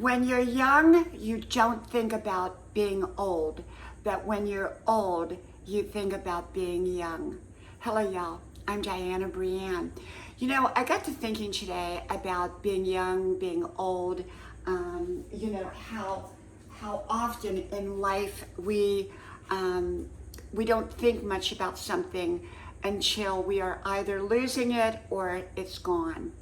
When you're young, you don't think about being old, but when you're old, you think about being young. Hello, y'all. I'm Diana Brianne. You know, I got to thinking today about being young, being old. How often in life we don't think much about something until we are either losing it or it's gone.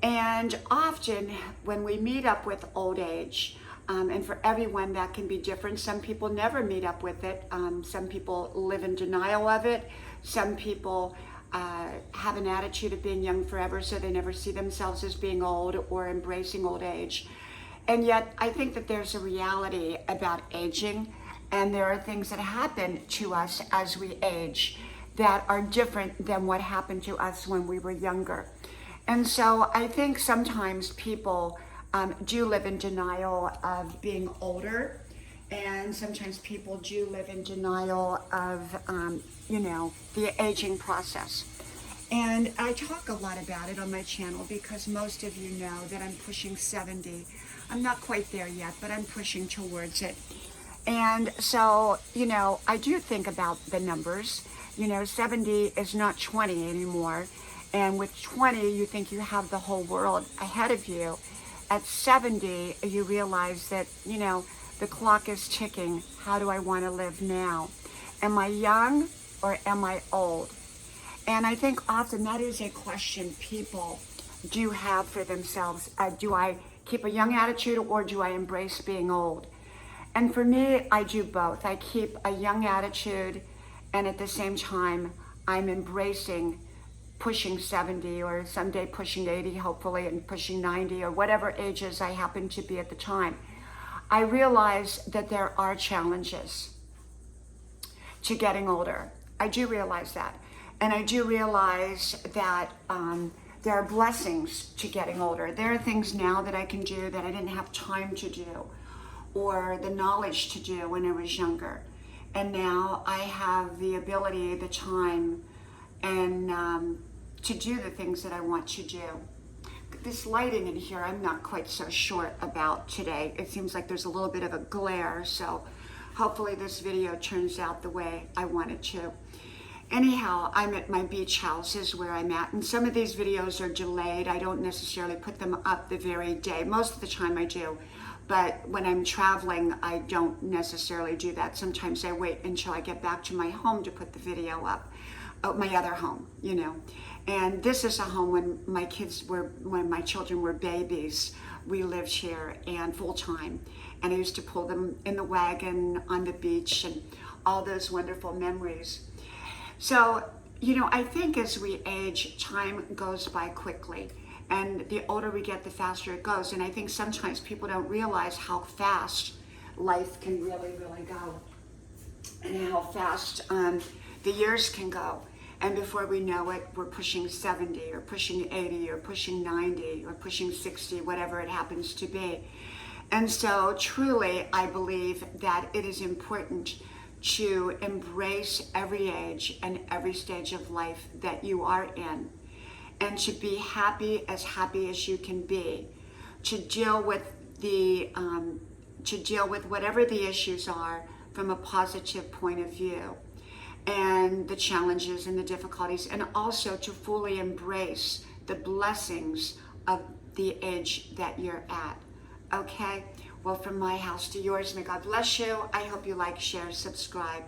And often when we meet up with old age, and for everyone that can be different, some people never meet up with it. Some people live in denial of it. Some people have an attitude of being young forever, so they never see themselves as being old or embracing old age. And yet I think that there's a reality about aging, and there are things that happen to us as we age that are different than what happened to us when we were younger. And so I think sometimes people do live in denial of being older, and sometimes people do live in denial of, the aging process. And I talk a lot about it on my channel because most of you know that I'm pushing 70. I'm not quite there yet, but I'm pushing towards it. And so, I do think about the numbers. 70 is not 20 anymore. And with 20, you think you have the whole world ahead of you. At 70, you realize that, the clock is ticking. How do I want to live now? Am I young or am I old? And I think often that is a question people do have for themselves. Do I keep a young attitude or do I embrace being old? And for me, I do both. I keep a young attitude, and at the same time, I'm embracing pushing 70 or someday pushing 80, hopefully, and pushing 90 or whatever ages I happen to be at the time. I realize that there are challenges to getting older. I do realize that. And I do realize that there are blessings to getting older. There are things now that I can do that I didn't have time to do or the knowledge to do when I was younger. And now I have the ability, the time, and to do the things that I want to do. This lighting in here, I'm not quite so sure about today. It seems like there's a little bit of a glare, so hopefully this video turns out the way I want it to. Anyhow, I'm at my beach house is where I'm at, and some of these videos are delayed. I don't necessarily put them up the very day. Most of the time I do, but when I'm traveling, I don't necessarily do that. Sometimes I wait until I get back to my home to put the video up. My other home, And this is a home when my children were babies. We lived here and full time. And I used to pull them in the wagon on the beach and all those wonderful memories. So, I think as we age, time goes by quickly. And the older we get, the faster it goes. And I think sometimes people don't realize how fast life can really, really go. And how fast the years can go. And before we know it, we're pushing 70 or pushing 80 or pushing 90 or pushing 60, whatever it happens to be. And so truly, I believe that it is important to embrace every age and every stage of life that you are in, and to be happy as you can be, to deal with whatever the issues are from a positive point of view, and the challenges and the difficulties, and also to fully embrace the blessings of the age that you're at. Okay? Well, from my house to yours, may God bless you. I hope you like, share, subscribe,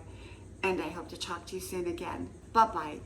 and I hope to talk to you soon again. Bye-bye.